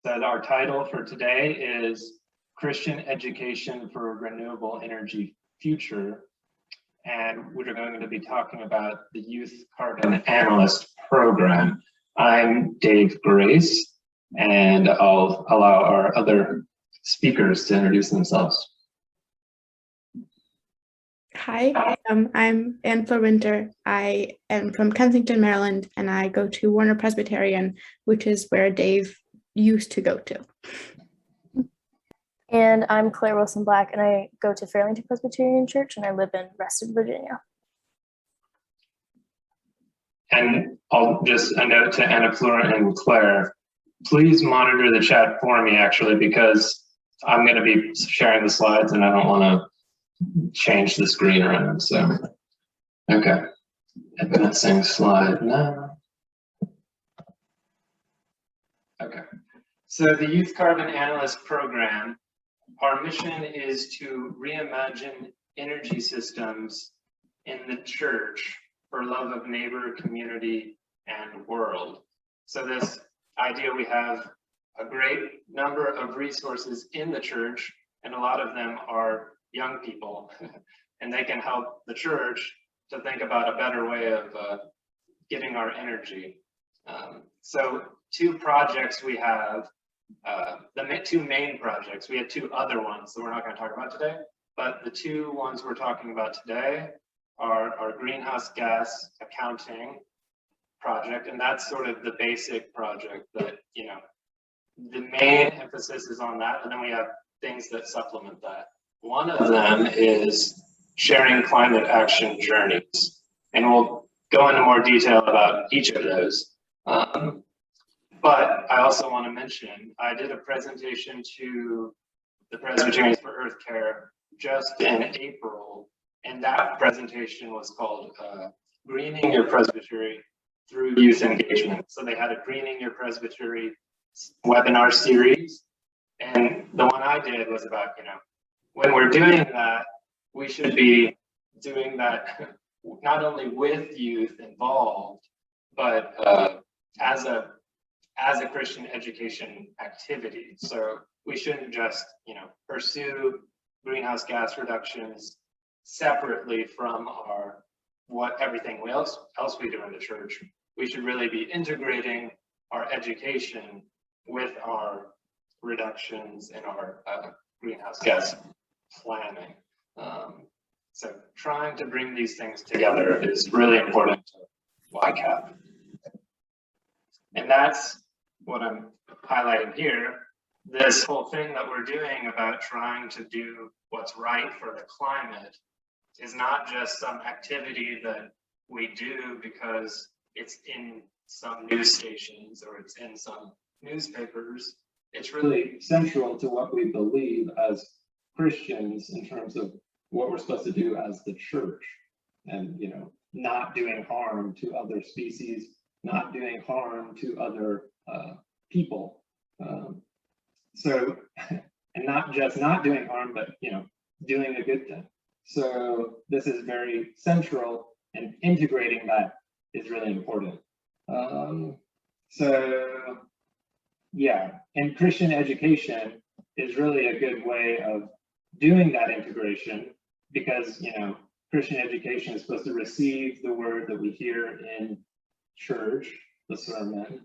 So our title for today is Christian Education for a Renewable Energy Future. And we're going to be talking about the Youth Carbon Analyst program. I'm Dave Grace, and I'll allow our other speakers to introduce themselves. Hi, I'm Anne-Fleur. I am from Kensington, Maryland, and I go to Warner Presbyterian, which is where Dave used to go to. And I'm Claire Wilson Black, and I go to Fairleigh Presbyterian Church, and I live in Reston, Virginia. And I'll just a note to Anne-Fleur and Claire, please monitor the chat for me, actually, because I'm going to be sharing the slides and I don't want to change the screen around. So, okay, advancing slide now. Okay, so the Youth Carbon Analyst program, our mission is to reimagine energy systems in the church for love of neighbor, community, and world. So this idea, we have a great number of resources in the church, and a lot of them are young people, and they can help the church to think about a better way of getting our energy. So two projects we have, the two main projects, we had two other ones that we're not going to talk about today, but the two ones we're talking about today are our greenhouse gas accounting project, and that's sort of the basic project that, you know, the main emphasis is on that, and then we have things that supplement that. One of them is sharing climate action journeys, and we'll go into more detail about each of those. But I also want to mention, I did a presentation to the Presbyterians for Earth Care just in April, and that presentation was called Greening Your Presbytery Through Youth Engagement. So they had a Greening Your Presbytery webinar series, and the one I did was about, you know, when we're doing that, we should be doing that not only with youth involved, but as a Christian education activity. So we shouldn't just, you know, pursue greenhouse gas reductions separately from everything else we do in the church. We should really be integrating our education with our reductions in our greenhouse gas planning. So trying to bring these things together is really important to YCAP. And that's what I'm highlighting here. This whole thing that we're doing about trying to do what's right for the climate is not just some activity that we do because it's in some news stations or it's in some newspapers. It's really central to what we believe as Christians in terms of what we're supposed to do as the church, and, you know, not doing harm to other species, not doing harm to other people. So, and not just not doing harm, but, you know, doing a good thing. So this is very central, and integrating that is really important. So yeah, and Christian education is really a good way of doing that integration, because, you know, Christian education is supposed to receive the word that we hear in church, the sermon,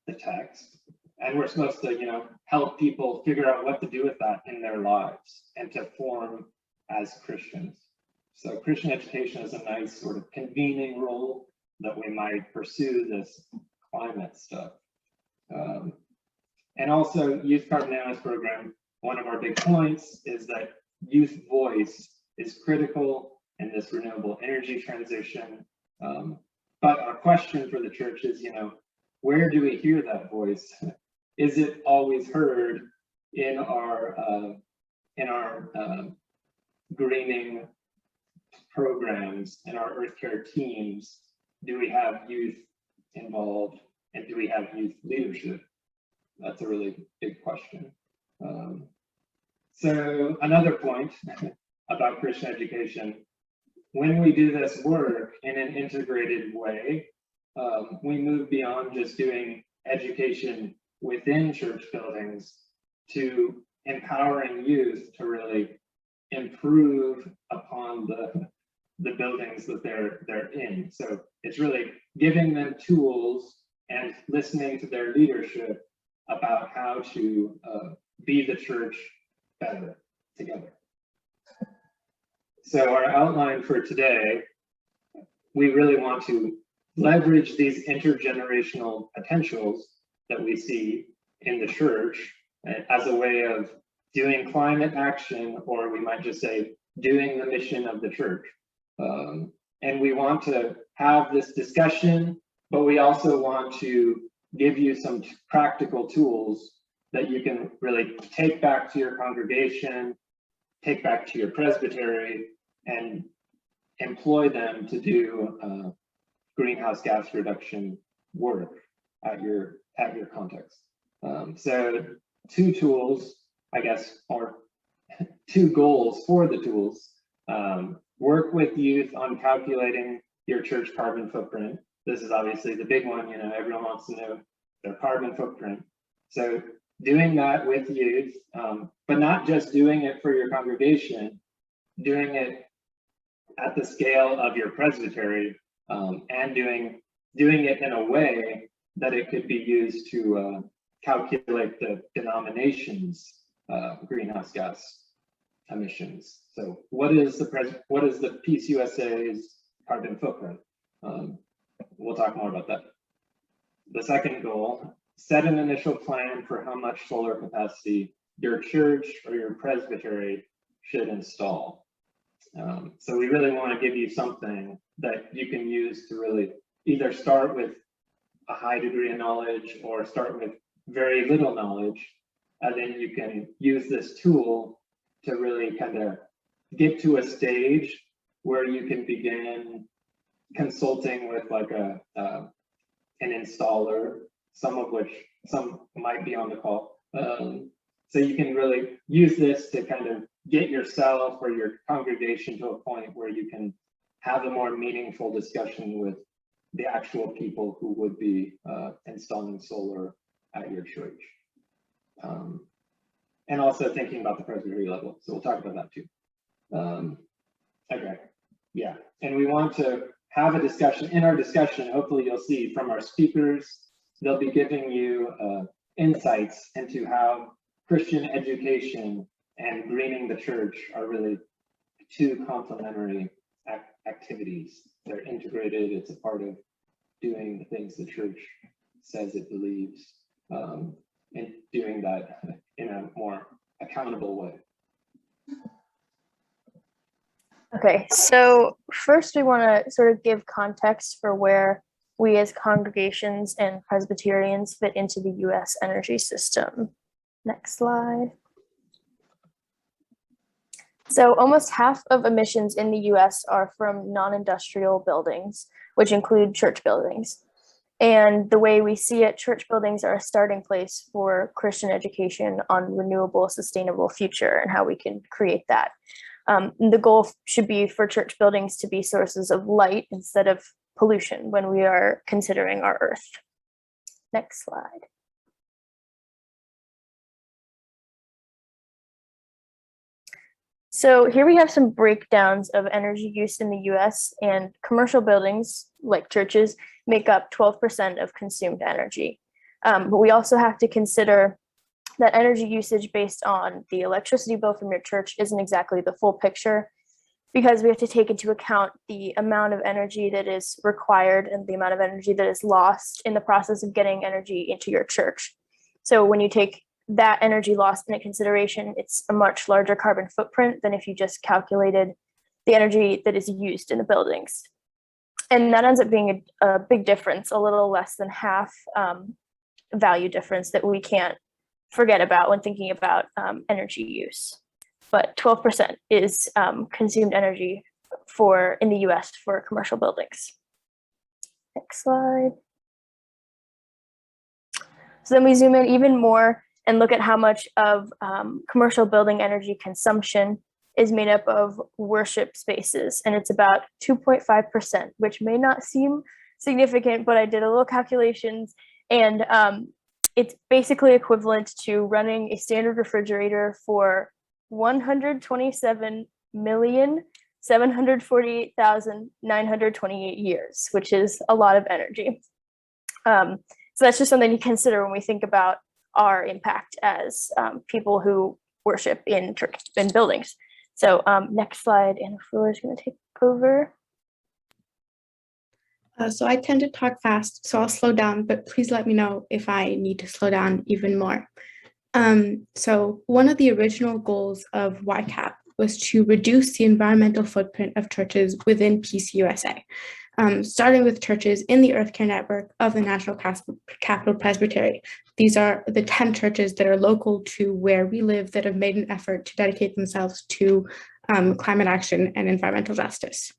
the text, and we're supposed to, you know, help people figure out what to do with that in their lives and to form as Christians. So Christian education is a nice sort of convening role that we might pursue this climate stuff. And also, Youth Carbon Analyst program, one of our big points is that youth voice is critical in this renewable energy transition. But our question for the church is, you know, where do we hear that voice? Is it always heard in our greening programs, in our Earth Care teams? Do we have youth involved, and do we have youth leadership? That's a really big question. So another point about Christian education, when we do this work in an integrated way, we move beyond just doing education within church buildings to empowering youth to really improve upon the buildings that they're in. So it's really giving them tools and listening to their leadership about how to be the church better together. So our outline for today, we really want to leverage these intergenerational potentials that we see in the church as a way of doing climate action, or we might just say doing the mission of the church. And we want to have this discussion, but we also want to give you some practical tools that you can really take back to your congregation, take back to your presbytery, and employ them to do greenhouse gas reduction work at your context. So two tools, I guess, or two goals for the tools. Work with youth on calculating your church carbon footprint. This is obviously the big one, everyone wants to know their carbon footprint. So doing that with youth, but not just doing it for your congregation, doing it at the scale of your presbytery, and doing it in a way that it could be used to calculate the denomination's greenhouse gas emissions. So what is the PCUSA's carbon footprint? We'll talk more about that. The second goal, set an initial plan for how much solar capacity your church or your presbytery should install. So we really want to give you something that you can use to really either start with a high degree of knowledge or start with very little knowledge, and then you can use this tool to really kind of get to a stage where you can begin consulting with like an installer, some might be on the call. So you can really use this to kind of get yourself or your congregation to a point where you can have a more meaningful discussion with the actual people who would be installing solar at your church. And also thinking about the presbytery level. So we'll talk about that too. Okay, yeah. And we want to have a discussion. In our discussion, hopefully you'll see from our speakers, they'll be giving you insights into how Christian education and greening the church are really two complementary activities. They're integrated. It's a part of doing the things the church says it believes, and doing that in a more accountable way. Okay, so first we want to sort of give context for where we as congregations and Presbyterians fit into the US energy system. Next slide. So almost half of emissions in the US are from non-industrial buildings, which include church buildings. And the way we see it, church buildings are a starting place for Christian education on renewable, sustainable future and how we can create that. The goal should be for church buildings to be sources of light instead of pollution when we are considering our earth. Next slide. So here we have some breakdowns of energy use in the US, and commercial buildings like churches make up 12% of consumed energy. But we also have to consider that energy usage based on the electricity bill from your church isn't exactly the full picture, because we have to take into account the amount of energy that is required and the amount of energy that is lost in the process of getting energy into your church. So when you take that energy loss into consideration, it's a much larger carbon footprint than if you just calculated the energy that is used in the buildings. And that ends up being a big difference, a little less than half value difference that we can't forget about when thinking about energy use. But 12% is consumed energy in the US for commercial buildings. Next slide. So then we zoom in even more and look at how much of commercial building energy consumption is made up of worship spaces. And it's about 2.5%, which may not seem significant, but I did a little calculations, and It's basically equivalent to running a standard refrigerator for 127,748,928 years, which is a lot of energy. So that's just something to consider when we think about our impact as people who worship in church and buildings. So next slide, Anne-Fleur is going to take over. So I tend to talk fast, so I'll slow down, but please let me know if I need to slow down even more. So one of the original goals of YCAP was to reduce the environmental footprint of churches within PCUSA, starting with churches in the Earth Care network of the National Capital Presbytery. These are the 10 churches that are local to where we live that have made an effort to dedicate themselves to climate action and environmental justice.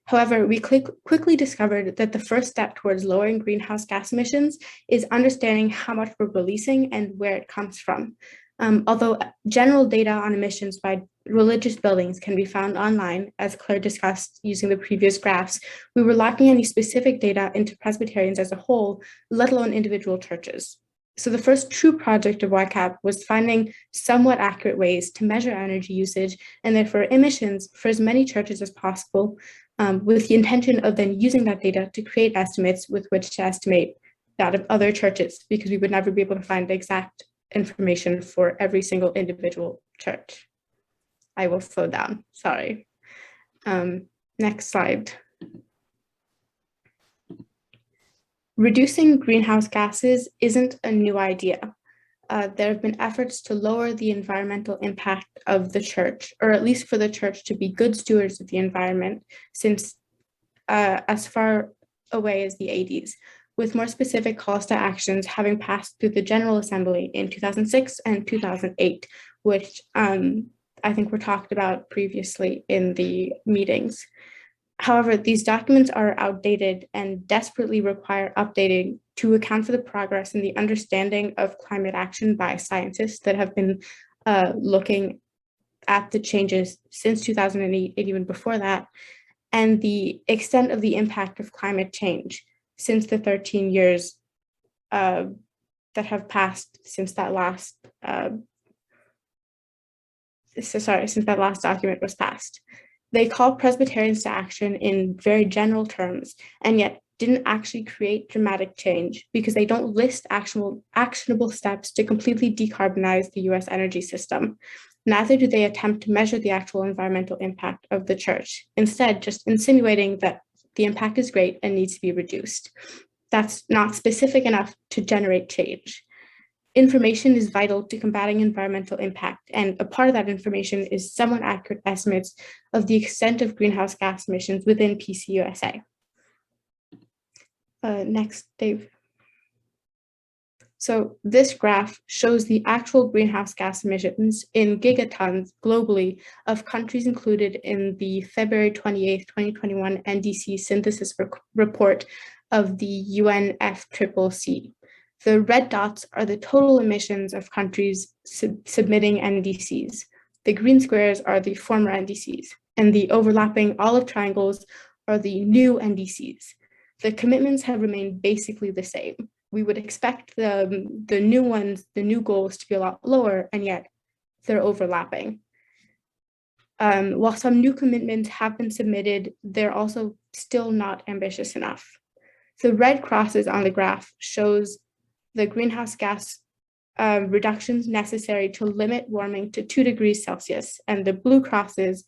However, we quickly discovered that the first step towards lowering greenhouse gas emissions is understanding how much we're releasing and where it comes from. Although general data on emissions by religious buildings can be found online, as Claire discussed using the previous graphs, we were lacking any specific data into Presbyterians as a whole, let alone individual churches. So the first true project of YCAP was finding somewhat accurate ways to measure energy usage and therefore emissions for as many churches as possible, with the intention of then using that data to create estimates with which to estimate that of other churches, because we would never be able to find exact information for every single individual church. I will slow down, sorry. Next slide. Reducing greenhouse gases isn't a new idea. There have been efforts to lower the environmental impact of the church, or at least for the church to be good stewards of the environment since as far away as the 80s, with more specific calls to actions having passed through the General Assembly in 2006 and 2008, which I think were talked about previously in the meetings. However, these documents are outdated and desperately require updating to account for the progress in the understanding of climate action by scientists that have been looking at the changes since 2008 and even before that, and the extent of the impact of climate change since the 13 years that have passed since that last since that last document was passed. They call Presbyterians to action in very general terms, and yet didn't actually create dramatic change because they don't list actionable steps to completely decarbonize the US energy system. Neither do they attempt to measure the actual environmental impact of the church, instead just insinuating that the impact is great and needs to be reduced. That's not specific enough to generate change. Information is vital to combating environmental impact, and a part of that information is somewhat accurate estimates of the extent of greenhouse gas emissions within PCUSA. Next, Dave. So this graph shows the actual greenhouse gas emissions in gigatons globally of countries included in the February 28, 2021 NDC synthesis report of the UNFCCC. The red dots are the total emissions of countries submitting NDCs. The green squares are the former NDCs, and the overlapping olive triangles are the new NDCs. The commitments have remained basically the same. We would expect the new ones, the new goals to be a lot lower, and yet they're overlapping. While some new commitments have been submitted, they're also still not ambitious enough. The red crosses on the graph shows the greenhouse gas reductions necessary to limit warming to 2 degrees Celsius, and the blue crosses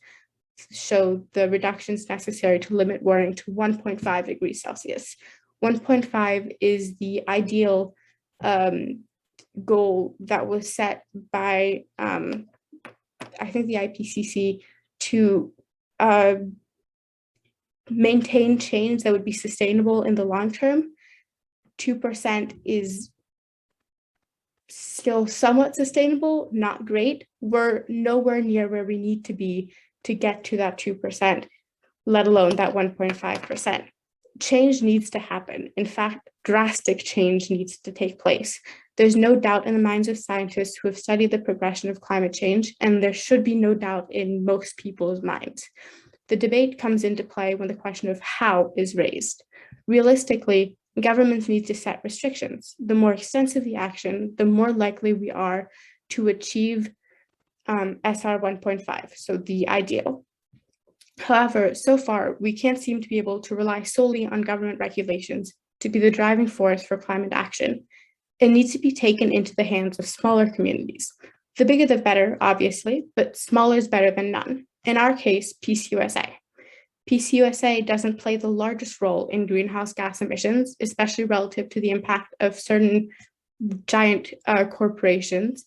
show the reductions necessary to limit warming to 1.5 degrees Celsius. 1.5 is the ideal goal that was set by, I think, the IPCC to maintain change that would be sustainable in the long term. 2% is still somewhat sustainable, not great. We're nowhere near where we need to be to get to that 2%, let alone that 1.5%. Change needs to happen. In fact, drastic change needs to take place. There's no doubt in the minds of scientists who have studied the progression of climate change, and there should be no doubt in most people's minds. The debate comes into play when the question of how is raised. Realistically, Governments need to set restrictions. The more extensive the action, the more likely we are to achieve SR 1.5, so the ideal. However, so far, we can't seem to be able to rely solely on government regulations to be the driving force for climate action. It needs to be taken into the hands of smaller communities. The bigger the better, obviously, but smaller is better than none. In our case, PCUSA. PCUSA doesn't play the largest role in greenhouse gas emissions, especially relative to the impact of certain giant corporations,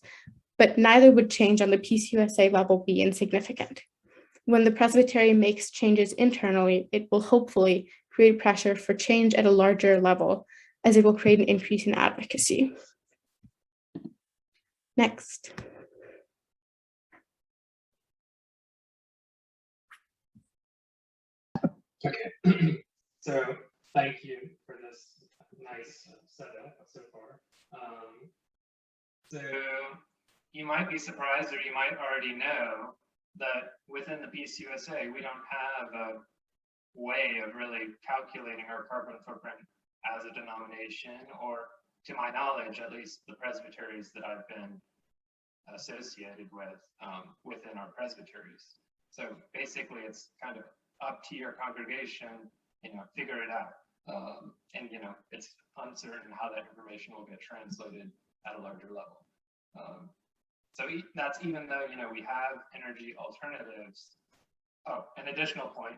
but neither would change on the PCUSA level be insignificant. When the Presbytery makes changes internally, it will hopefully create pressure for change at a larger level, as it will create an increase in advocacy. Next. Okay, so thank you for this nice setup so far. So you might be surprised, or you might already know, that within the PCUSA, we don't have a way of really calculating our carbon footprint as a denomination, or to my knowledge, at least the presbyteries that I've been associated with within our presbyteries. So basically, it's kind of up to your congregation, figure it out. And it's uncertain how that information will get translated at a larger level. So that's even though we have energy alternatives. Oh, an additional point,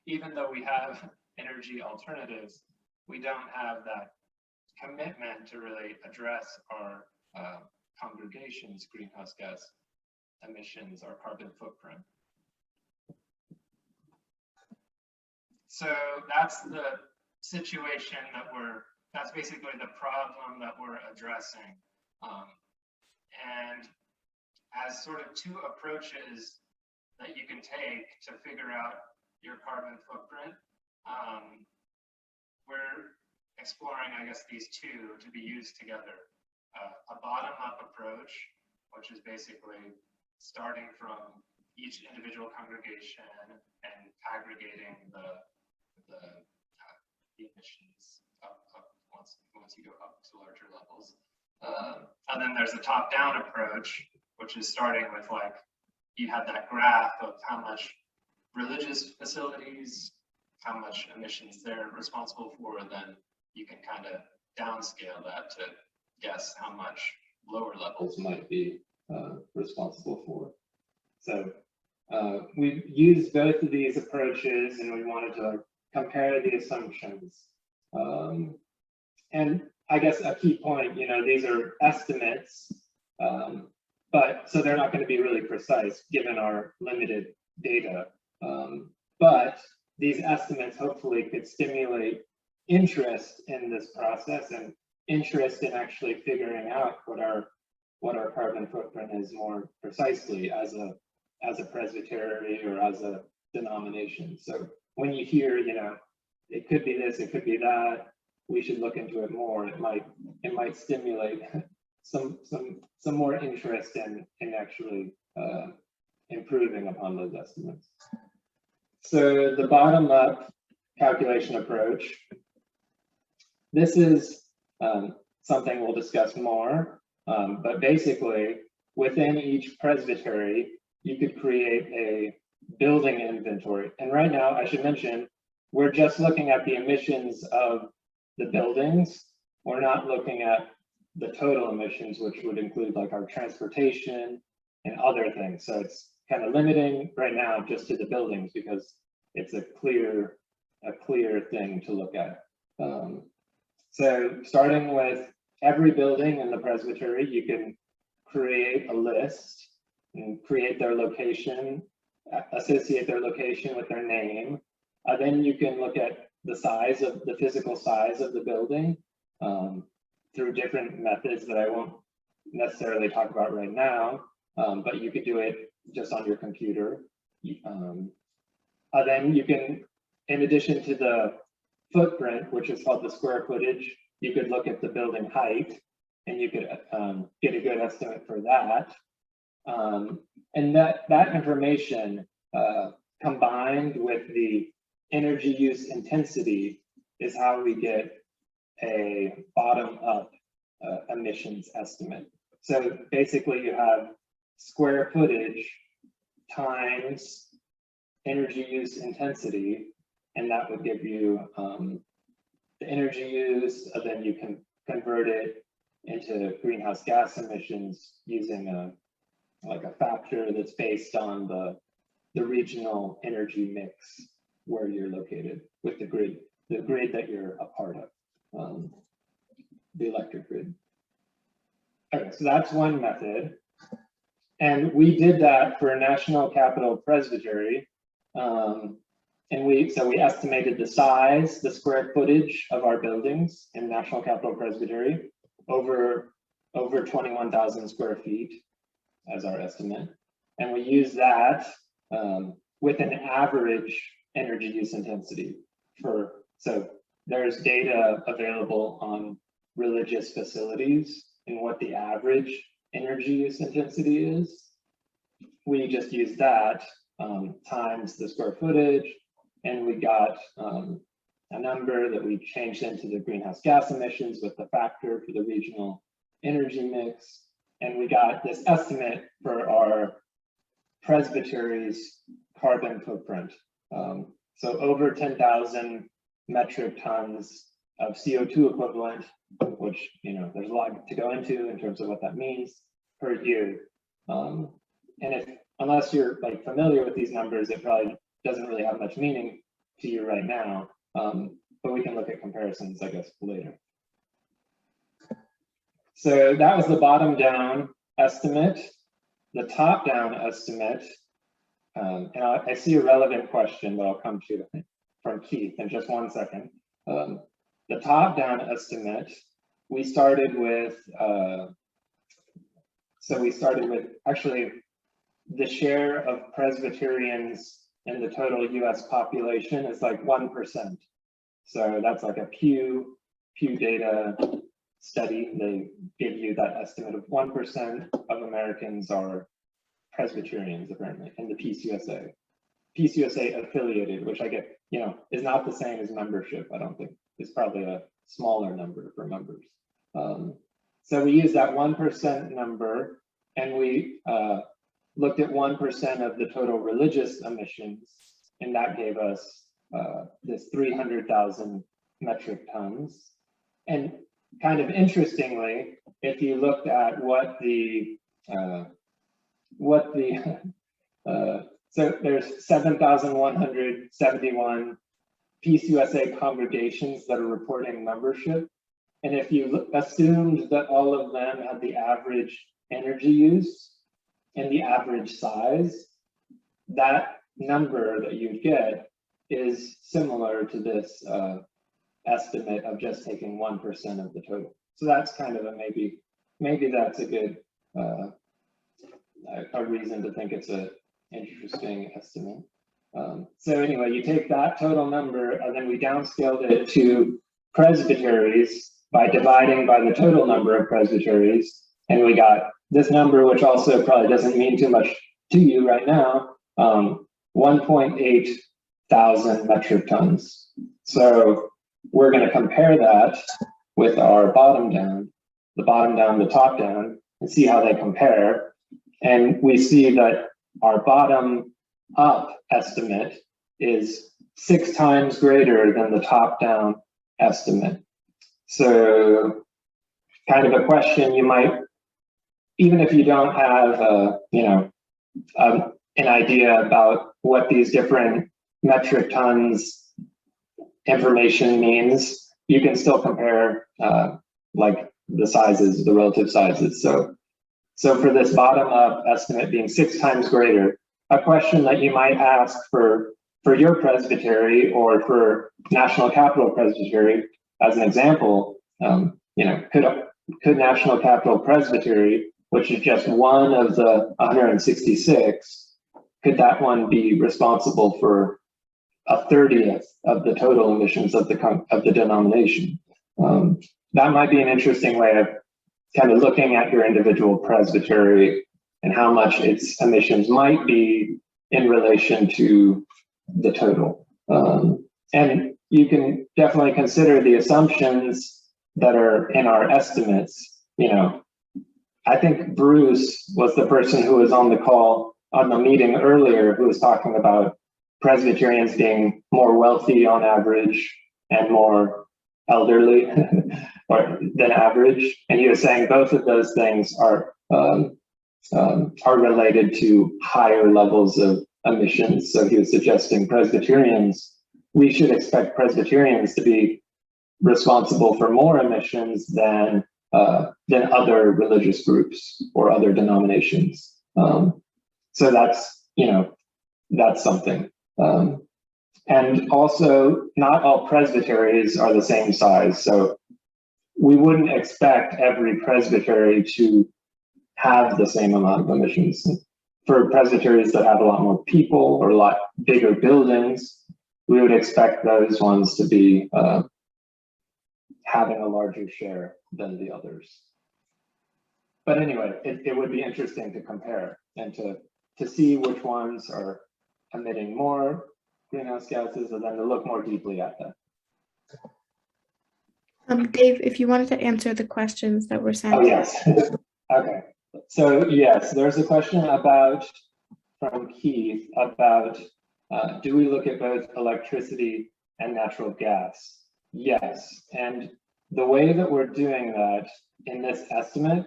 even though we have energy alternatives, we don't have that commitment to really address our congregation's greenhouse gas emissions, our carbon footprint. So that's the situation that's basically the problem that we're addressing. And as sort of two approaches that you can take to figure out your carbon footprint, we're exploring, I guess, these two to be used together. A bottom-up approach, which is basically starting from each individual congregation and aggregating the emissions up once you go up to larger levels. And then there's a top-down approach, which is starting with you have that graph of how much religious facilities, how much emissions they're responsible for, and then you can kind of downscale that to guess how much lower levels might be responsible for. So we've used both of these approaches, and we wanted to compare the assumptions. And I guess a key point, these are estimates, but so they're not going to be really precise given our limited data. But these estimates hopefully could stimulate interest in this process and interest in actually figuring out what our carbon footprint is more precisely as a presbytery or as a denomination. So when you hear, it could be this, it could be that, we should look into it more. It might stimulate some more interest in actually improving upon those estimates. So the bottom-up calculation approach, this is something we'll discuss more, but basically within each presbytery, you could create a building inventory. And right now, I should mention, we're just looking at the emissions of the buildings. We're not looking at the total emissions, which would include our transportation and other things. So it's kind of limiting right now just to the buildings because it's a clear thing to look at. So starting with every building in the presbytery, you can create a list and create their location, associate their location with their name. Then you can look at the physical size of the building through different methods that I won't necessarily talk about right now, but you could do it just on your computer. Then you can, in addition to the footprint, which is called the square footage, you could look at the building height and you could get a good estimate for that. And that information combined with the energy use intensity is how we get a bottom-up emissions estimate. So basically you have square footage times energy use intensity, and that would give you the energy use, and then you can convert it into greenhouse gas emissions using a factor that's based on the regional energy mix where you're located with the grid that you're a part of, the electric grid. Okay, so that's one method. And we did that for National Capital Presbytery. And we estimated the size, the square footage of our buildings in National Capital Presbytery over 21,000 square feet as our estimate. And we used that with an average energy use intensity so there's data available on religious facilities and what the average energy use intensity is. We just used that times the square footage, and we got a number that we changed into the greenhouse gas emissions with the factor for the regional energy mix. And we got this estimate for our presbytery's carbon footprint. So over 10,000 metric tons of CO2 equivalent, which, there's a lot to go into in terms of what that means per year. And unless you're familiar with these numbers, it probably doesn't really have much meaning to you right now. But we can look at comparisons, I guess, later. So that was the bottom down estimate. The top down estimate, and I see a relevant question that I'll come to from Keith in just one second. The top down estimate, we started with actually the share of Presbyterians in the total US population is like 1%. So that's like a Pew data study. They give you that estimate of 1% of Americans are Presbyterians, apparently, in the Peace USA. Peace USA affiliated, which I get, is not the same as membership, I don't think. It's probably a smaller number for members. So we used that 1% number, and we looked at 1% of the total religious emissions, and that gave us this 300,000 metric tons. And kind of interestingly, if you looked at so there's 7,171 Peace USA congregations that are reporting membership. And if you assumed that all of them had the average energy use and the average size, that number that you'd get is similar to this estimate of just taking 1% of the total. So that's kind of a maybe that's a good a reason to think it's an interesting estimate. So anyway, you take that total number and then we downscaled it to presbyteries by dividing by the total number of presbyteries, and we got this number, which also probably doesn't mean too much to you right now, 1.8 thousand metric tons. So we're going to compare that with our bottom down, the top down, and see how they compare. And we see that our bottom up estimate is 6 times greater than the top down estimate. So kind of a question you might, even if you don't have an idea about what these different metric tons information means, you can still compare like the sizes, the relative sizes. So for this bottom up estimate being 6 times greater, a question that you might ask for your presbytery or for National Capital Presbytery, as an example, could National Capital Presbytery, which is just one of the 166, could that one be responsible for a 30th of the total emissions of the denomination? That might be an interesting way of kind of looking at your individual presbytery and how much its emissions might be in relation to the total. And you can definitely consider the assumptions that are in our estimates, you know, I think Bruce was the person who was on the call on the meeting earlier who was talking about Presbyterians being more wealthy on average and more elderly or than average. And he was saying both of those things are related to higher levels of emissions. So he was suggesting we should expect Presbyterians to be responsible for more emissions than other religious groups or other denominations. So that's, you know, that's something. And also, not all presbyteries are the same size. So we wouldn't expect every presbytery to have the same amount of emissions. For presbyteries that have a lot more people or a lot bigger buildings, we would expect those ones to be having a larger share than the others. But anyway, it would be interesting to compare and to see which ones are emitting more greenhouse gases and then to look more deeply at them. Dave, if you wanted to answer the questions that were sent. Oh, yes. Okay. So yes, there's a question from Keith about, do we look at both electricity and natural gas? Yes, and the way that we're doing that in this estimate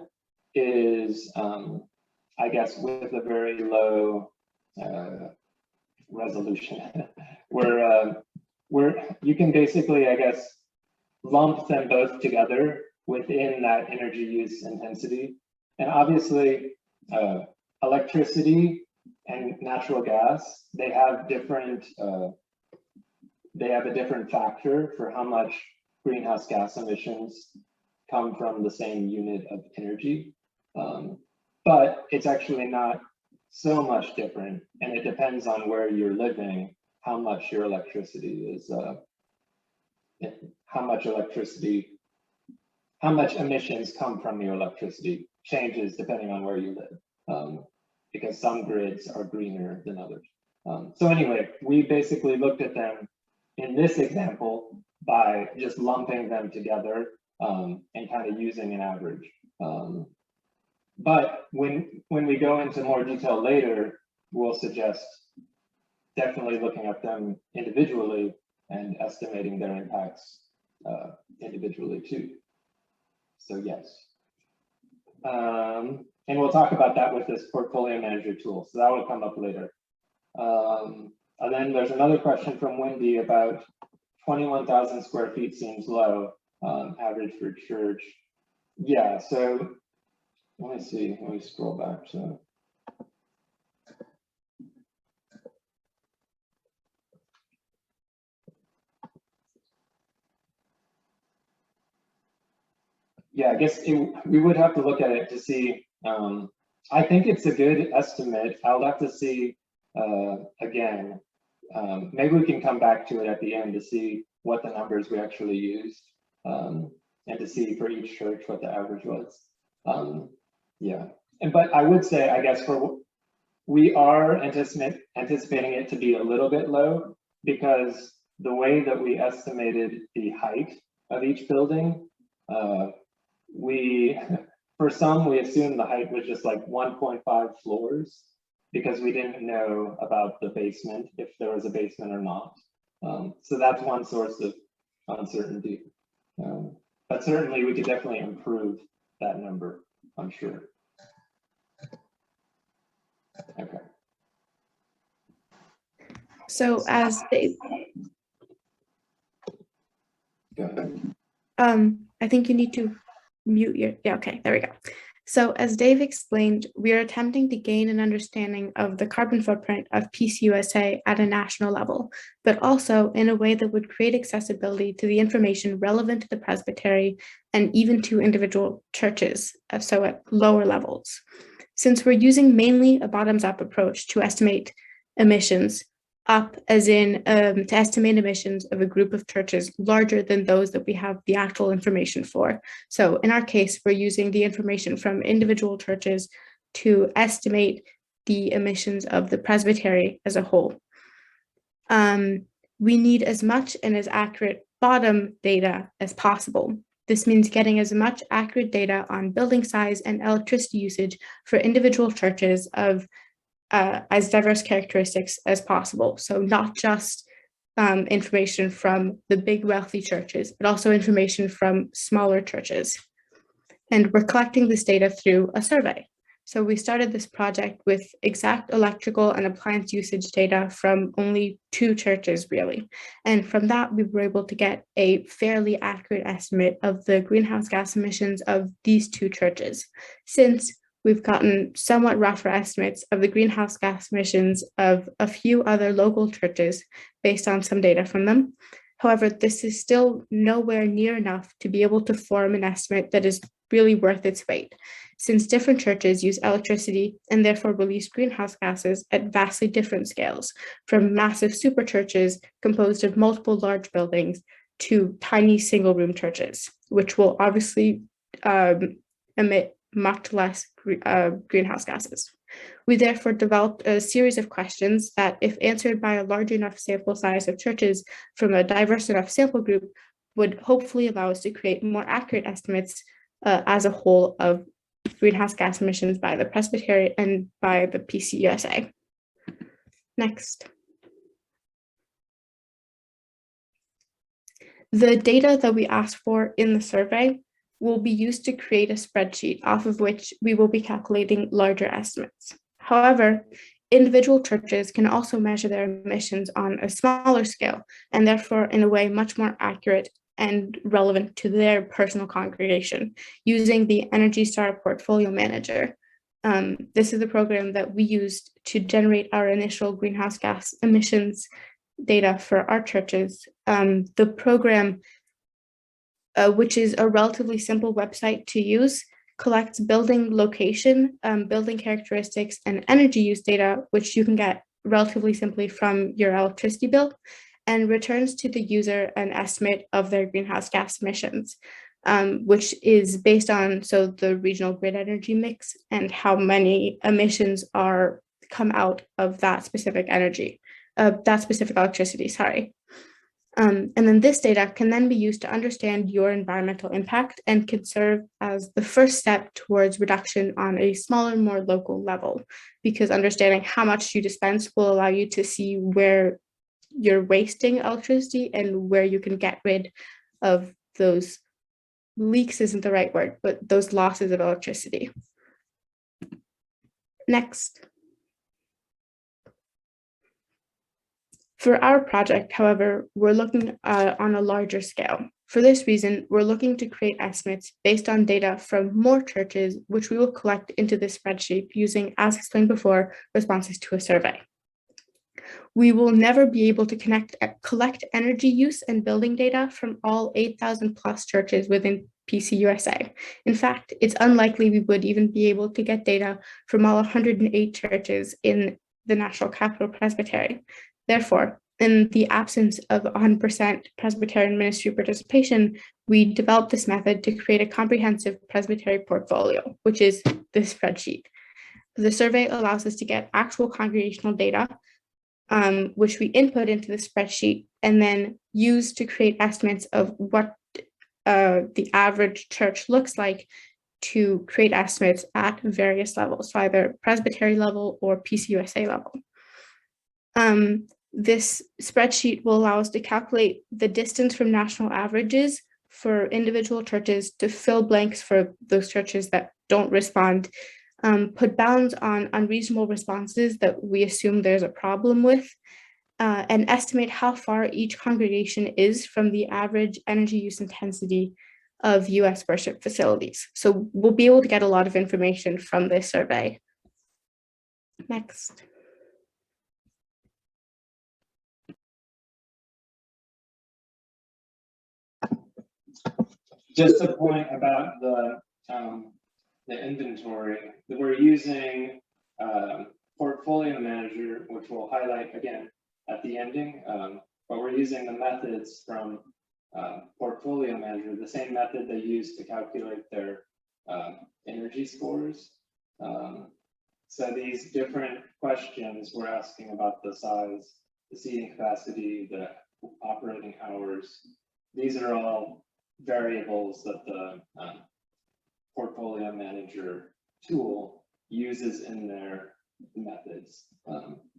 is, I guess, with a very low resolution. You can basically, I guess, lump them both together within that energy use intensity. And obviously, electricity and natural gas, they have a different factor for how much greenhouse gas emissions come from the same unit of energy. But it's actually not so much different, and it depends on where you're living, how much your electricity is, how much emissions come from your electricity changes depending on where you live, because some grids are greener than others. So anyway, we basically looked at them in this example by just lumping them together and kind of using an average. But when we go into more detail later, we'll suggest definitely looking at them individually and estimating their impacts individually too. So yes. And we'll talk about that with this portfolio manager tool. So that will come up later. And then there's another question from Wendy about 21,000 square feet seems low, average for church. Yeah, so let me see, let me scroll back to. Yeah, I guess we would have to look at it to see. I think it's a good estimate. I'll have to see again. Maybe we can come back to it at the end to see what the numbers we actually used and to see for each church what the average was. Yeah, but I would say, I guess, we are anticipating it to be a little bit low because the way that we estimated the height of each building, for some, we assumed the height was just like 1.5 floors because we didn't know about the basement, if there was a basement or not. So that's one source of uncertainty. But certainly we could definitely improve that number, I'm sure. Okay. So as Dave, Go ahead. I think you need to mute your, yeah, okay, there we go. So as Dave explained, we are attempting to gain an understanding of the carbon footprint of PCUSA at a national level, but also in a way that would create accessibility to the information relevant to the presbytery and even to individual churches, so at lower levels. Since we're using mainly a bottoms-up approach to estimate emissions, up as in to estimate emissions of a group of churches larger than those that we have the actual information for. So in our case, we're using the information from individual churches to estimate the emissions of the presbytery as a whole. We need as much and as accurate bottom data as possible. This means getting as much accurate data on building size and electricity usage for individual churches of as diverse characteristics as possible. So not just information from the big wealthy churches, but also information from smaller churches. And we're collecting this data through a survey. So we started this project with exact electrical and appliance usage data from only 2 churches, really. And from that, we were able to get a fairly accurate estimate of the greenhouse gas emissions of these 2 churches. Since we've gotten somewhat rougher estimates of the greenhouse gas emissions of a few other local churches based on some data from them. However, this is still nowhere near enough to be able to form an estimate that is really worth its weight, since different churches use electricity and therefore release greenhouse gases at vastly different scales, from massive super churches composed of multiple large buildings to tiny single-room churches, which will obviously emit much less greenhouse gases. We therefore developed a series of questions that, if answered by a large enough sample size of churches from a diverse enough sample group, would hopefully allow us to create more accurate estimates as a whole of greenhouse gas emissions by the Presbytery and by the PCUSA. Next. The data that we asked for in the survey will be used to create a spreadsheet off of which we will be calculating larger estimates. However, individual churches can also measure their emissions on a smaller scale, and therefore in a way much more accurate and relevant to their personal congregation, using the Energy Star Portfolio Manager. This is the program that we used to generate our initial greenhouse gas emissions data for our churches. The program, which is a relatively simple website to use, collects building location, building characteristics, and energy use data, which you can get relatively simply from your electricity bill, and returns to the user an estimate of their greenhouse gas emissions, which is based on the regional grid energy mix and how many emissions come out of that specific energy, that specific electricity, sorry. And then this data can then be used to understand your environmental impact and can serve as the first step towards reduction on a smaller, more local level, because understanding how much you dispense will allow you to see where you're wasting electricity and where you can get rid of those leaks isn't the right word, but those losses of electricity. Next. For our project, however, we're looking on a larger scale. For this reason, we're looking to create estimates based on data from more churches, which we will collect into this spreadsheet using, as explained before, responses to a survey. We will never be able to collect energy use and building data from all 8,000 plus churches within PCUSA. In fact, it's unlikely we would even be able to get data from all 108 churches in the National Capital Presbytery. Therefore, in the absence of 100% Presbyterian ministry participation, we developed this method to create a comprehensive Presbytery portfolio, which is this spreadsheet. The survey allows us to get actual congregational data, which we input into the spreadsheet and then use to create estimates of what the average church looks like to create estimates at various levels, so either Presbytery level or PCUSA level. This spreadsheet will allow us to calculate the distance from national averages for individual churches to fill blanks for those churches that don't respond, put bounds on unreasonable responses that we assume there's a problem with, and estimate how far each congregation is from the average energy use intensity of US worship facilities. So we'll be able to get a lot of information from this survey. Next. Just a point about the inventory that we're using Portfolio Manager, which we'll highlight again at the ending, but we're using the methods from Portfolio Manager, the same method they use to calculate their energy scores. So these different questions we're asking about the size, the seating capacity, the operating hours, these are all variables that the portfolio manager tool uses in their methods.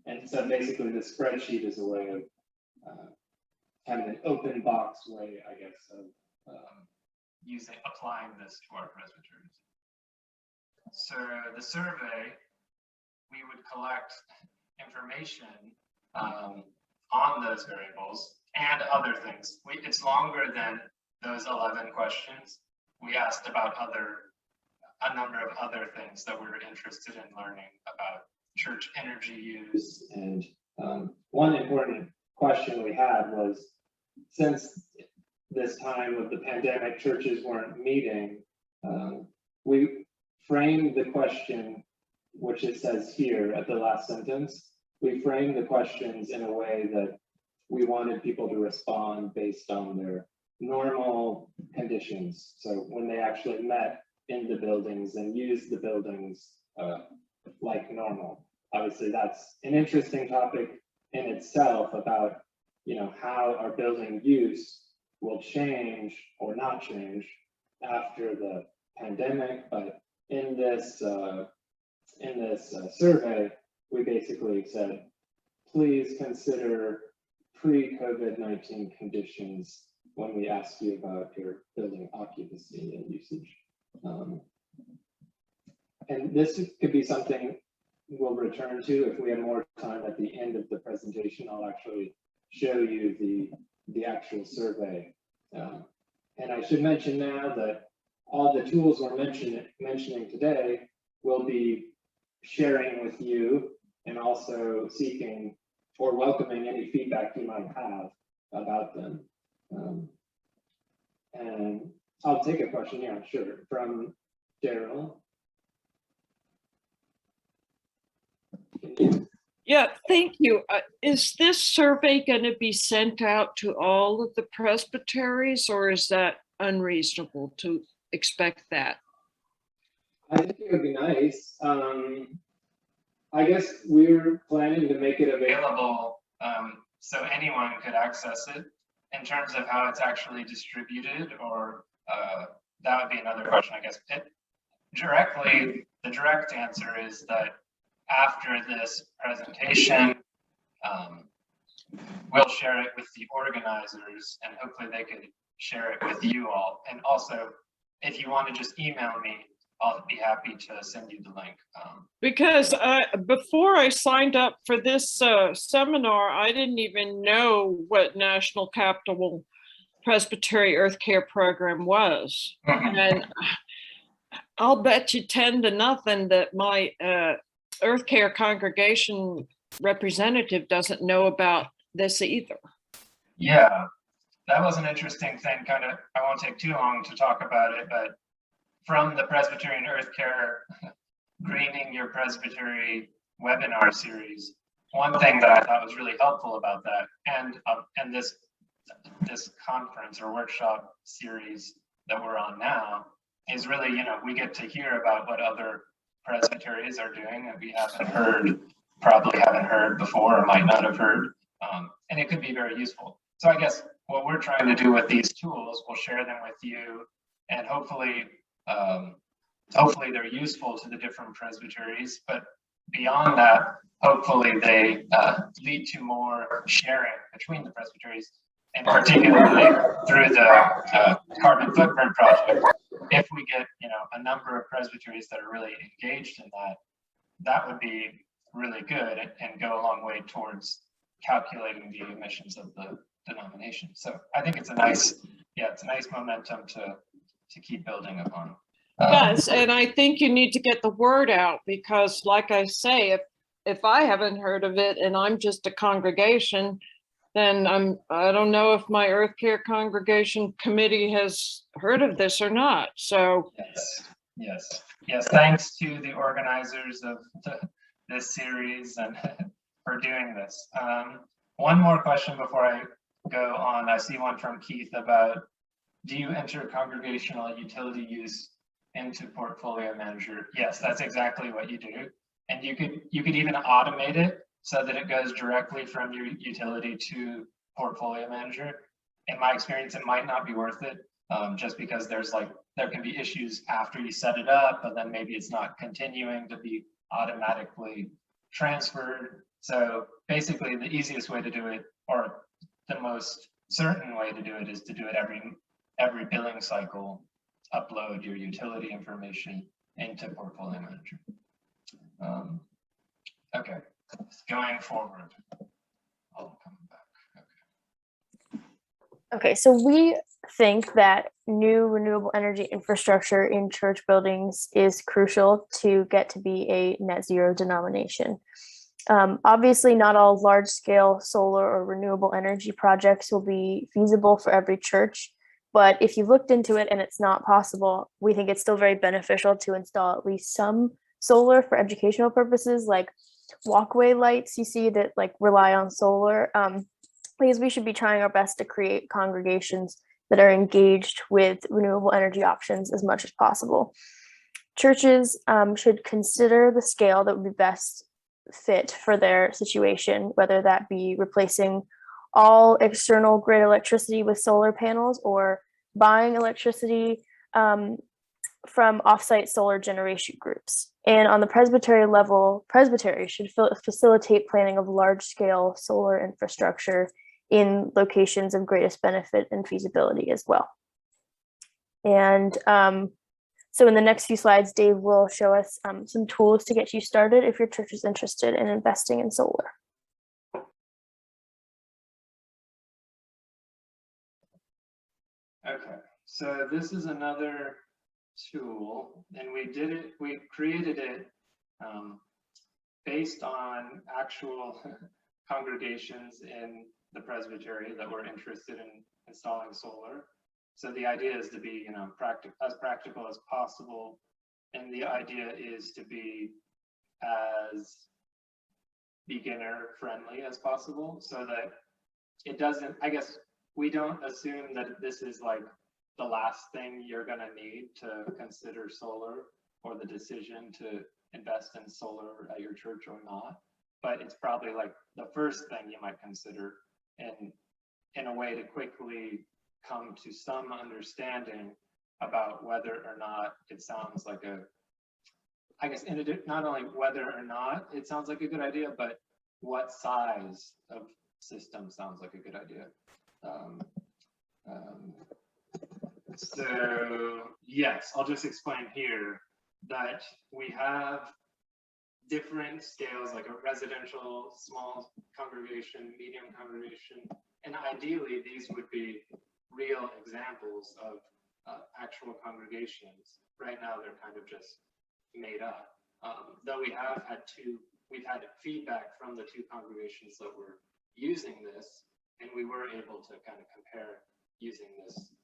And so basically the spreadsheet is a way of kind of an open box way, I guess, of applying this to our presbyteries. So the survey, we would collect information on those variables and other things. It's longer than those 11 questions. We asked about a number of other things that we were interested in learning about church energy use. And one important question we had was, since this time of the pandemic, churches weren't meeting, we framed the question, which it says here at the last sentence, we framed the questions in a way that we wanted people to respond based on their normal conditions. So when they actually met in the buildings and used the buildings like normal. Obviously, that's an interesting topic in itself about, how our building use will change or not change after the pandemic. But in this survey, we basically said, please consider pre-COVID-19 conditions when we ask you about your building occupancy and usage. And this could be something we'll return to if we have more time at the end of the presentation. I'll actually show you the actual survey. And I should mention now that all the tools we're mentioning today will be sharing with you and also seeking or welcoming any feedback you might have about them. And I'll take a question, yeah, sure, from Daryl. Yeah, thank you. Is this survey going to be sent out to all of the presbyteries, or is that unreasonable to expect that? I think it would be nice. I guess we're planning to make it available so anyone could access it. In terms of how it's actually distributed, or that would be another question, I guess. The direct answer is that after this presentation, we'll share it with the organizers, and hopefully they could share it with you all. And also, if you want to just email me, I'll be happy to send you the link. Because before I signed up for this seminar, I didn't even know what National Capital Presbytery Earth Care Program was. And I'll bet you 10 to nothing that my Earth Care congregation representative doesn't know about this either. Yeah, that was an interesting thing. I won't take too long to talk about it, but from the Presbyterian Earth Care Greening Your Presbytery webinar series, one thing that I thought was really helpful about that, and this conference or workshop series that we're on now, is really, we get to hear about what other presbyteries are doing that we probably haven't heard before or might not have heard, and it could be very useful. So I guess what we're trying to do with these tools, we'll share them with you, and hopefully they're useful to the different presbyteries, but beyond that, hopefully they lead to more sharing between the presbyteries, and particularly through the Carbon Footprint Project. If we get a number of presbyteries that are really engaged in that would be really good and go a long way towards calculating the emissions of the denomination. So I think it's a nice momentum to keep building upon. Yes, and I think you need to get the word out, because like I say, if I haven't heard of it and I'm just a congregation, then I don't know if my Earth Care Congregation Committee has heard of this or not. So yes. Thanks to the organizers of this series and for doing this. One more question before I go on. I see one from Keith about, do you enter congregational utility use into Portfolio Manager? Yes, that's exactly what you do. And you could even automate it so that it goes directly from your utility to Portfolio Manager. In my experience, it might not be worth it just because there can be issues after you set it up, but then maybe it's not continuing to be automatically transferred. So basically the easiest way to do it, or the most certain way to do it, is to do it every billing cycle, upload your utility information into Portfolio Manager. Okay, going forward, I'll come back. Okay, so we think that new renewable energy infrastructure in church buildings is crucial to get to be a net zero denomination. Obviously, not all large scale solar or renewable energy projects will be feasible for every church, but if you looked into it and it's not possible, we think it's still very beneficial to install at least some solar for educational purposes, like walkway lights you see that like rely on solar, because we should be trying our best to create congregations that are engaged with renewable energy options as much as possible. Churches should consider the scale that would be best fit for their situation, whether that be replacing all external grid electricity with solar panels or buying electricity from offsite solar generation groups. And on the presbytery level, presbytery should facilitate planning of large-scale solar infrastructure in locations of greatest benefit and feasibility as well. And so in the next few slides, Dave will show us some tools to get you started if your church is interested in investing in solar. Okay, so this is another tool, and we created it based on actual congregations in the presbytery that were interested in installing solar. So the idea is to be, as practical as possible, and the idea is to be as beginner friendly as possible, so that it doesn't, I guess, we don't assume that this is like the last thing you're going to need to consider solar, or the decision to invest in solar at your church or not. But it's probably like the first thing you might consider, and in a way to quickly come to some understanding about whether or not it sounds like not only whether or not it sounds like a good idea, but what size of system sounds like a good idea. So yes, I'll just explain here that we have different scales, like a residential, small congregation, medium congregation, and ideally these would be real examples of actual congregations. Right now they're kind of just made up, though we've had feedback from the two congregations that were using this, and we were able to kind of compare using this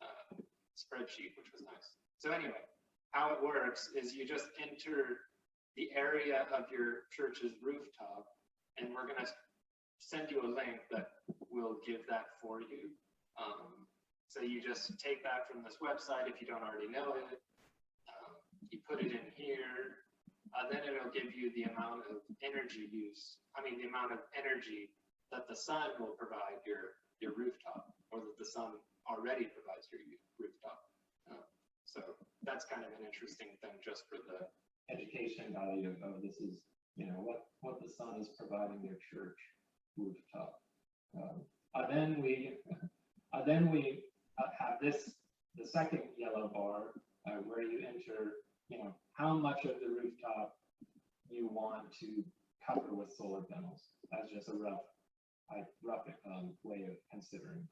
spreadsheet, which was nice. So anyway, how it works is you just enter the area of your church's rooftop, and we're going to send you a link that will give that for you. So you just take that from this website if you don't already know it. You put it in here, then it'll give you the amount of energy use. The amount of energy that the sun will provide your rooftop, or that the sun already provides your rooftop. So that's kind of an interesting thing just for the education value of this is, what the sun is providing your church rooftop. Then we have the second yellow bar, where you enter, how much of the rooftop you want to cover with solar panels. That's just a rough way of considering.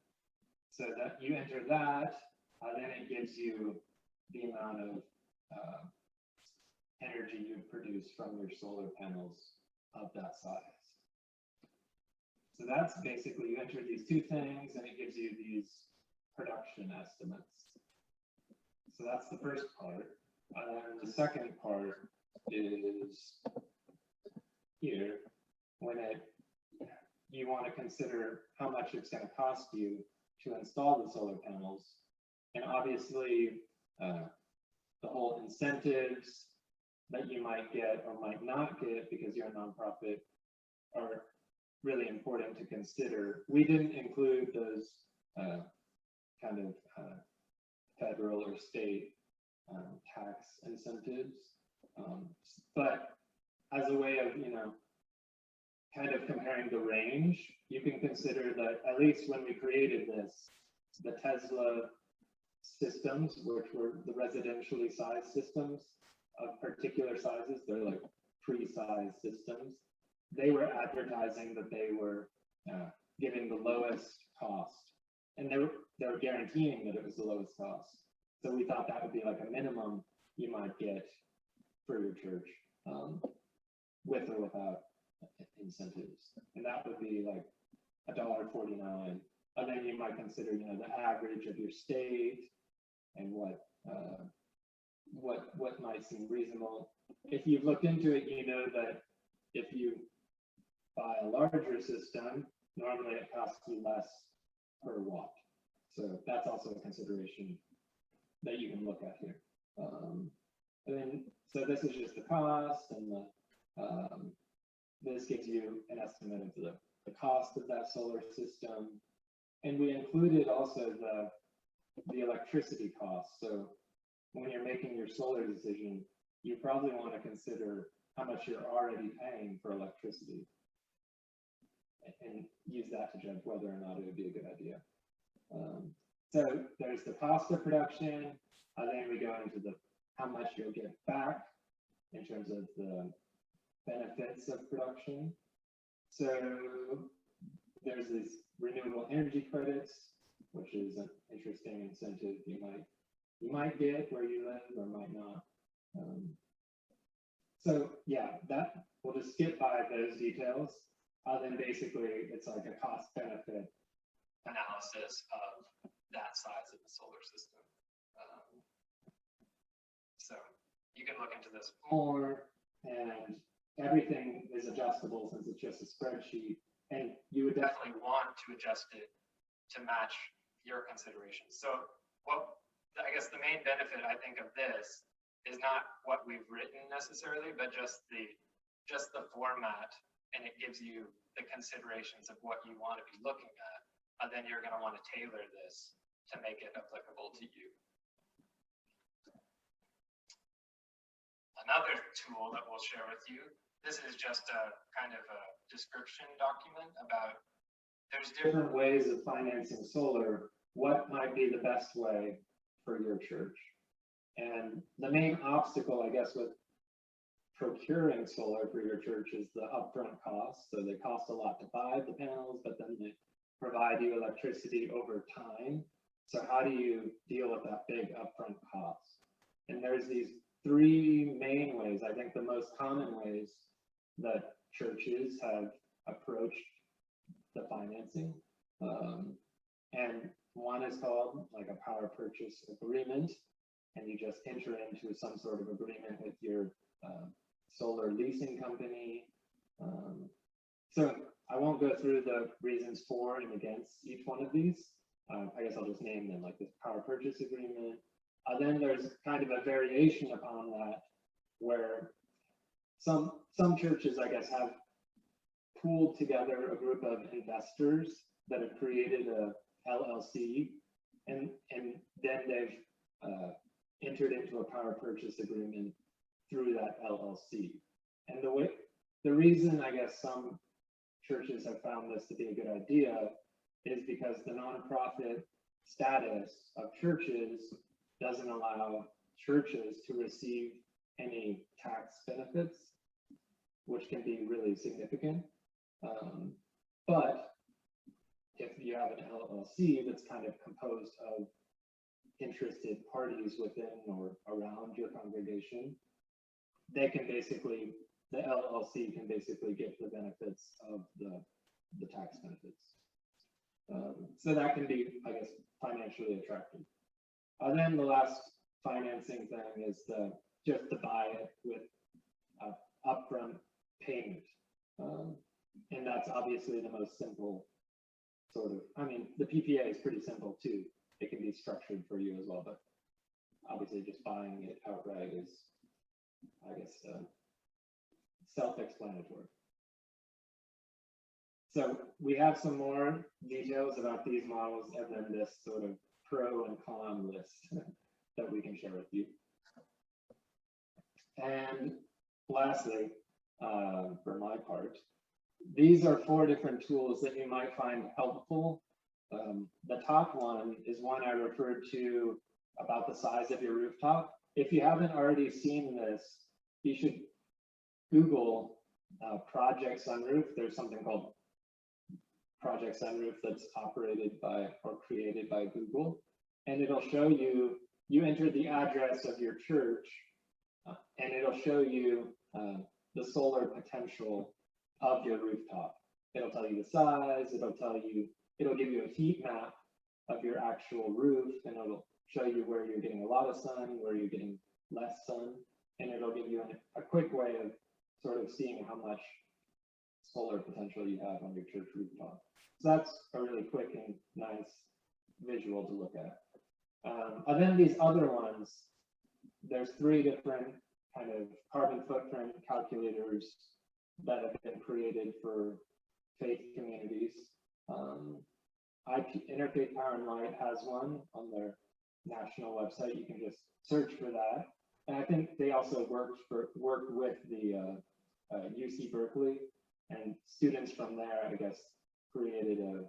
So that you enter that, then it gives you the amount of energy you produce from your solar panels of that size. So that's basically, you enter these two things and it gives you these production estimates. So that's the first part. And then the second part is here, when you want to consider how much it's going to cost you to install the solar panels. And obviously, the whole incentives that you might get or might not get because you're a nonprofit are really important to consider. We didn't include those kind of federal or state tax incentives. But as a way of, kind of comparing the range, you can consider that at least when we created this, the Tesla systems, which were the residentially sized systems of particular sizes, they're like pre-sized systems, they were advertising that they were giving the lowest cost, and they were guaranteeing that it was the lowest cost. So we thought that would be like a minimum you might get for your church, with or without incentives, and that would be like $1.49. And then you might consider, the average of your state and what might seem reasonable. If you've looked into it, you know that if you buy a larger system, normally it costs you less per watt. So that's also a consideration that you can look at here. And then, so this is just the cost, and this gives you an estimate of the cost of that solar system. And we included also the electricity cost. So when you're making your solar decision, you probably want to consider how much you're already paying for electricity and use that to judge whether or not it would be a good idea. So there's the cost of production, then we go into how much you'll get back in terms of the benefits of production. So there's these renewable energy credits, which is an interesting incentive you might get where you live or might not. So yeah, that we'll just skip by those details. Then basically it's like a cost benefit analysis of that size of the solar system. So you can look into this more, and everything is adjustable since it's just a spreadsheet, and you would definitely want to adjust it to match your considerations. So I guess the main benefit I think of this is not what we've written necessarily, but just the format, and it gives you the considerations of what you want to be looking at, and then you're going to want to tailor this to make it applicable to you. Another tool that we'll share with you, this is just a kind of a description document about there's different ways of financing solar. What might be the best way for your church? And the main obstacle, I guess, with procuring solar for your church is the upfront cost. So they cost a lot to buy the panels, but then they provide you electricity over time. So how do you deal with that big upfront cost? And there's these three main ways, I think the most common ways that churches have approached the financing. And one is called like a power purchase agreement, and you just enter into some sort of agreement with your solar leasing company. So I won't go through the reasons for and against each one of these. I guess I'll just name them, like this power purchase agreement. Then there's kind of a variation upon that, where some churches, I guess, have pooled together a group of investors that have created a LLC, and then they've entered into a power purchase agreement through that LLC. And the reason I guess some churches have found this to be a good idea is because the nonprofit status of churches doesn't allow churches to receive any tax benefits, which can be really significant. But if you have an LLC that's kind of composed of interested parties within or around your congregation, they can basically, the LLC can basically get the benefits of the tax benefits. So that can be, I guess, financially attractive. Then the last financing thing is just to buy it with an upfront payment. And that's obviously the most simple sort of, I mean, the PPA is pretty simple too. It can be structured for you as well, but obviously just buying it outright is, I guess, self-explanatory. So we have some more details about these models and then this sort of pro and con list that we can share with you. And lastly, for my part, these are 4 different tools that you might find helpful. The top one is one I referred to about the size of your rooftop. If you haven't already seen this, you should Google Project Sunroof. There's something called Project Sunroof that's operated by or created by Google, and it'll show you, you enter the address of your church, and it'll show you the solar potential of your rooftop. It'll tell you the size, it'll give you a heat map of your actual roof, and it'll show you where you're getting a lot of sun, where you're getting less sun, and it'll give you a quick way of sort of seeing how much solar potential you have on your church rooftop. So that's a really quick and nice visual to look at. And then these other ones, there's 3 different kind of carbon footprint calculators that have been created for faith communities. Interfaith Power and Light has one on their national website. You can just search for that. And I think they also worked with the UC Berkeley, and students from there, I guess, created a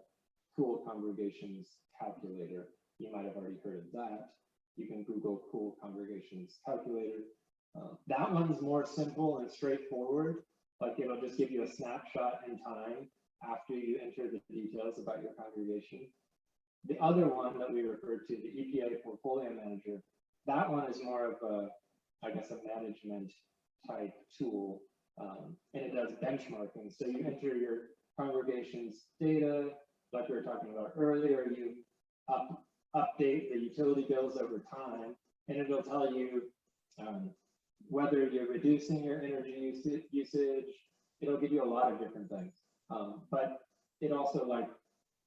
Cool Congregations calculator. You might have already heard of that. You can Google Cool Congregations calculator. That one's more simple and straightforward. Like, it'll just give you a snapshot in time after you enter the details about your congregation. The other one that we referred to, the EPA Portfolio Manager, that one is more of a, I guess, a management type tool, and it does benchmarking. So you enter your congregation's data, like we were talking about earlier, you update the utility bills over time, and it'll tell you whether you're reducing your energy usage. It'll give you a lot of different things, but it also like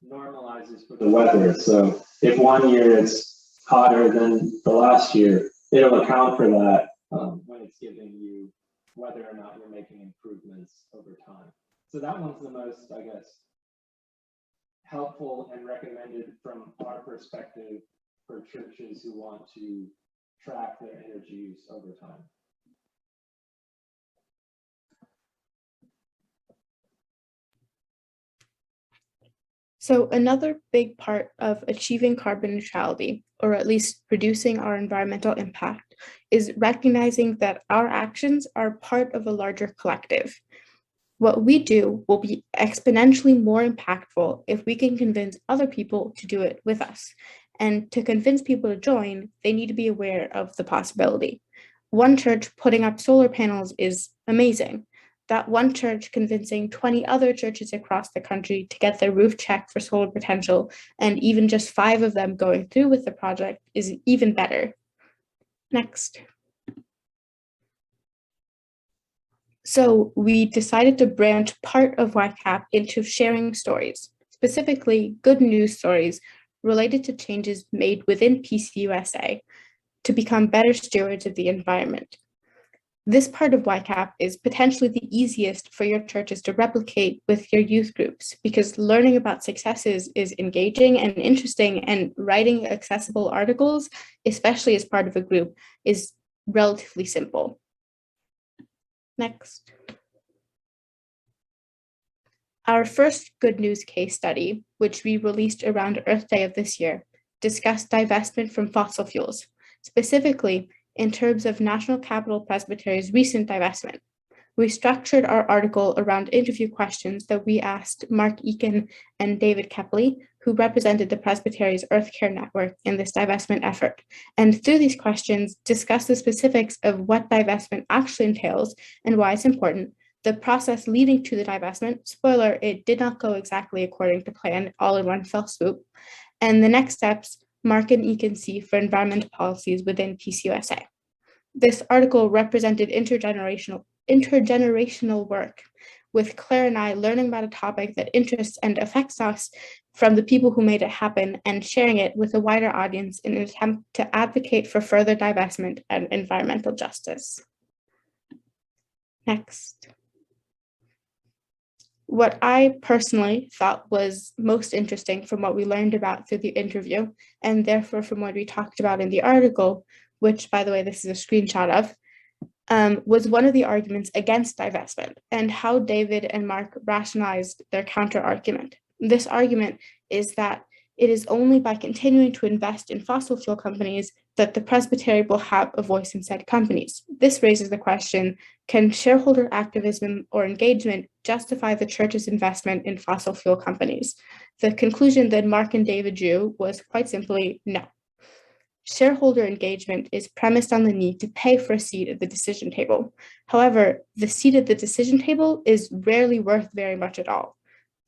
normalizes for the weather. So if one year it's hotter than the last year, it'll account for that when it's giving you whether or not you're making improvements over time. So that one's the most, I guess, helpful and recommended from our perspective for churches who want to track their energy use over time. So another big part of achieving carbon neutrality, or at least reducing our environmental impact, is recognizing that our actions are part of a larger collective. What we do will be exponentially more impactful if we can convince other people to do it with us. And to convince people to join, they need to be aware of the possibility. One church putting up solar panels is amazing. That one church convincing 20 other churches across the country to get their roof checked for solar potential, and even just 5 of them going through with the project, is even better. Next. So we decided to branch part of YCAP into sharing stories, specifically good news stories related to changes made within PCUSA to become better stewards of the environment. This part of YCAP is potentially the easiest for your churches to replicate with your youth groups, because learning about successes is engaging and interesting, and writing accessible articles, especially as part of a group, is relatively simple. Next. Our first good news case study, which we released around Earth Day of this year, discussed divestment from fossil fuels, specifically in terms of National Capital Presbytery's recent divestment. We structured our article around interview questions that we asked Mark Eakin and David Kepley, who represented the Presbytery's Earth Care Network in this divestment effort. And through these questions, discuss the specifics of what divestment actually entails and why it's important, the process leading to the divestment, spoiler, it did not go exactly according to plan all in one fell swoop, and the next steps Mark and Eakin see for environmental policies within PCUSA. This article represented intergenerational work, with Claire and I learning about a topic that interests and affects us from the people who made it happen, and sharing it with a wider audience in an attempt to advocate for further divestment and environmental justice. Next. What I personally thought was most interesting from what we learned about through the interview, and therefore from what we talked about in the article, which, by the way, this is a screenshot of, was one of the arguments against divestment and how David and Mark rationalized their counter argument. This argument is that it is only by continuing to invest in fossil fuel companies that the presbytery will have a voice in said companies. This raises the question, can shareholder activism or engagement justify the church's investment in fossil fuel companies? The conclusion that Mark and David drew was quite simply no. Shareholder engagement is premised on the need to pay for a seat at the decision table. However, the seat at the decision table is rarely worth very much at all.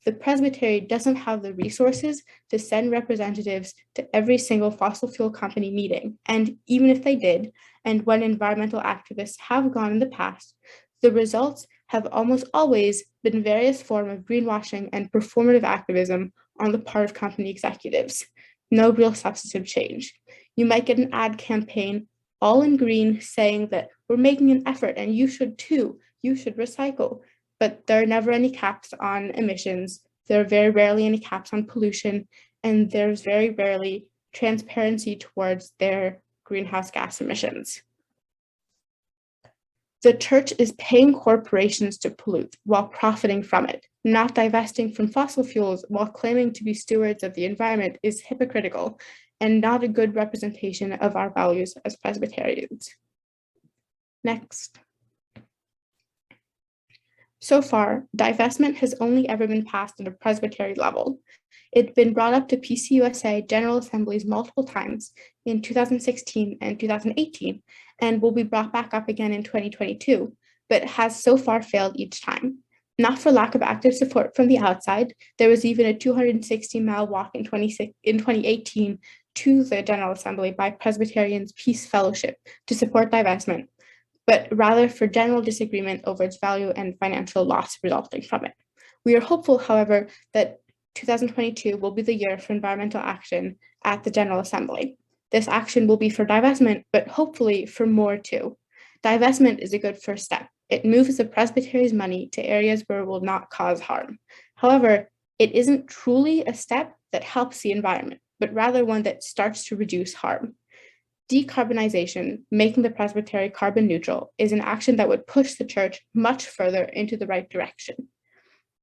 The presbytery doesn't have the resources to send representatives to every single fossil fuel company meeting. And even if they did, and when environmental activists have gone in the past, the results have almost always been various forms of greenwashing and performative activism on the part of company executives. No real substantive change. You might get an ad campaign all in green saying that we're making an effort and you should too, you should recycle. But there are never any caps on emissions. There are very rarely any caps on pollution, and there's very rarely transparency towards their greenhouse gas emissions. The church is paying corporations to pollute while profiting from it. Not divesting from fossil fuels while claiming to be stewards of the environment is hypocritical and not a good representation of our values as Presbyterians. Next. So far, divestment has only ever been passed at a presbytery level. It's been brought up to PCUSA General Assemblies multiple times in 2016 and 2018, and will be brought back up again in 2022, but has so far failed each time. Not for lack of active support from the outside, there was even a 260-mile walk in 2018 to the General Assembly by Presbyterians Peace Fellowship to support divestment, but rather for general disagreement over its value and financial loss resulting from it. We are hopeful, however, that 2022 will be the year for environmental action at the General Assembly. This action will be for divestment, but hopefully for more too. Divestment is a good first step. It moves the presbytery's money to areas where it will not cause harm. However, it isn't truly a step that helps the environment, but rather one that starts to reduce harm. Decarbonization, making the presbytery carbon neutral, is an action that would push the church much further into the right direction.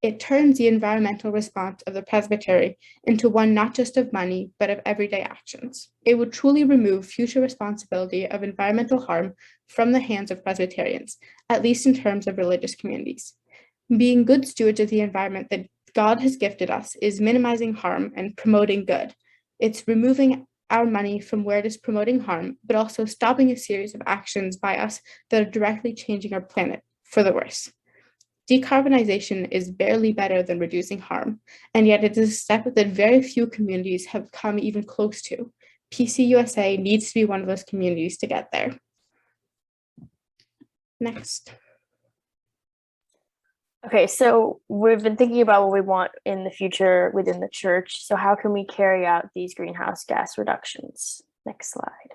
It turns the environmental response of the presbytery into one not just of money, but of everyday actions. It would truly remove future responsibility of environmental harm from the hands of Presbyterians, at least in terms of religious communities. Being good stewards of the environment that God has gifted us is minimizing harm and promoting good. It's removing our money from where it is promoting harm, but also stopping a series of actions by us that are directly changing our planet for the worse. Decarbonization is barely better than reducing harm, and yet it is a step that very few communities have come even close to. PCUSA needs to be one of those communities to get there. Next. Okay, so we've been thinking about what we want in the future within the church. So how can we carry out these greenhouse gas reductions? Next slide.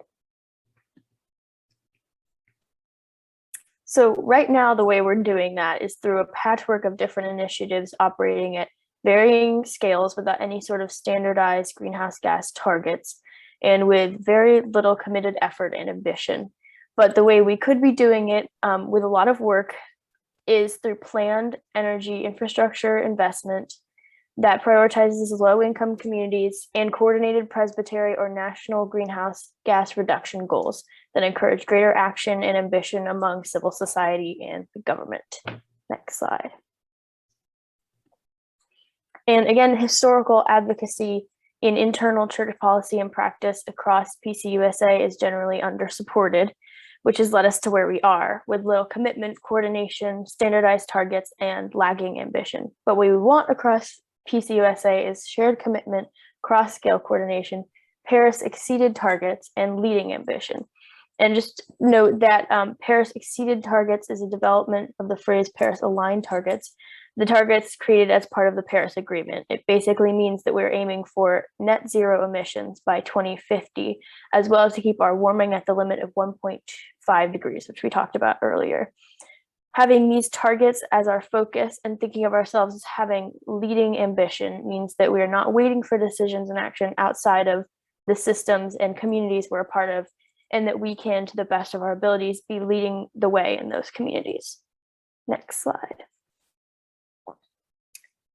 So right now, the way we're doing that is through a patchwork of different initiatives operating at varying scales without any sort of standardized greenhouse gas targets and with very little committed effort and ambition. But the way we could be doing it with a lot of work is through planned energy infrastructure investment that prioritizes low-income communities and coordinated presbytery or national greenhouse gas reduction goals that encourage greater action and ambition among civil society and the government. Next slide. And again, historical advocacy in internal church policy and practice across PCUSA is generally undersupported, which has led us to where we are with little commitment, coordination, standardized targets, and lagging ambition. But what we want across PCUSA is shared commitment, cross-scale coordination, Paris exceeded targets, and leading ambition. And just note that Paris exceeded targets is a development of the phrase Paris aligned targets, the targets created as part of the Paris Agreement. It basically means that we're aiming for net zero emissions by 2050, as well as to keep our warming at the limit of 1.5 degrees, which we talked about earlier. Having these targets as our focus and thinking of ourselves as having leading ambition means that we are not waiting for decisions and action outside of the systems and communities we're a part of, and that we can, to the best of our abilities, be leading the way in those communities. Next slide.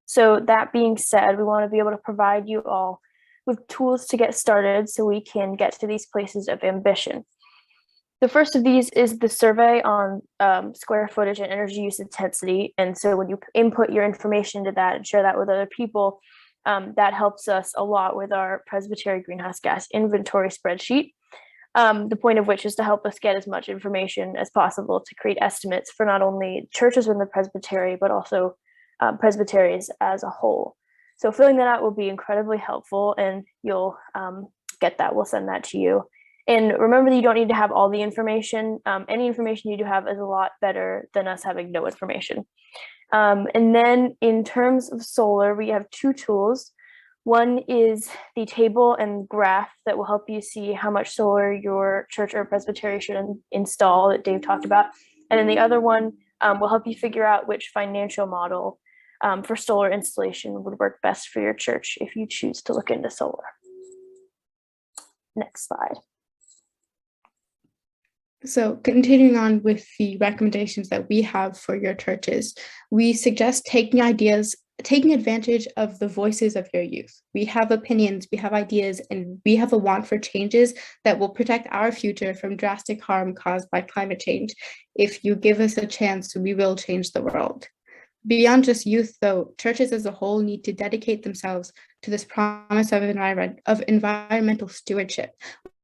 So that being said, we want to be able to provide you all with tools to get started so we can get to these places of ambition. The first of these is the survey on square footage and energy use intensity. And so when you input your information to that and share that with other people, that helps us a lot with our Presbytery greenhouse gas inventory spreadsheet. The point of which is to help us get as much information as possible to create estimates for not only churches within the Presbytery, but also presbyteries as a whole. So filling that out will be incredibly helpful, and you'll get that. We'll send that to you. And remember that you don't need to have all the information. Any information you do have is a lot better than us having no information. And then in terms of solar, we have two tools. One is the table and graph that will help you see how much solar your church or presbytery should install that Dave talked about. And then the other one will help you figure out which financial model for solar installation would work best for your church if you choose to look into solar. Next slide. So continuing on with the recommendations that we have for your churches, we suggest taking advantage of the voices of your youth. We have opinions, we have ideas, and we have a want for changes that will protect our future from drastic harm caused by climate change. If you give us a chance, we will change the world. Beyond just youth, though, churches as a whole need to dedicate themselves to this promise of environmental stewardship,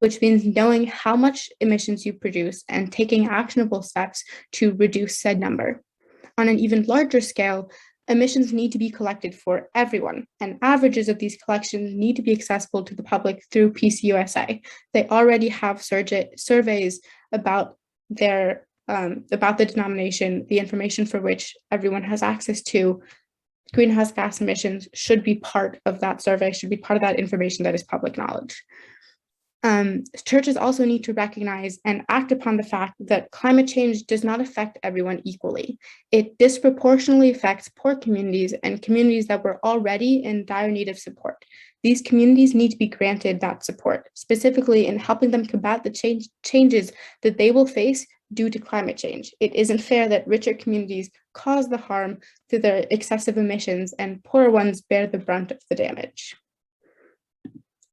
which means knowing how much emissions you produce and taking actionable steps to reduce said number. On an even larger scale, emissions need to be collected for everyone, and averages of these collections need to be accessible to the public through PCUSA. They already have surveys about the denomination, the information for which everyone has access to. Greenhouse gas emissions should be part of that survey, should be part of that information that is public knowledge. Churches also need to recognize and act upon the fact that climate change does not affect everyone equally. It disproportionately affects poor communities and communities that were already in dire need of support. These communities need to be granted that support, specifically in helping them combat the changes that they will face due to climate change. It isn't fair that richer communities cause the harm through their excessive emissions and poorer ones bear the brunt of the damage.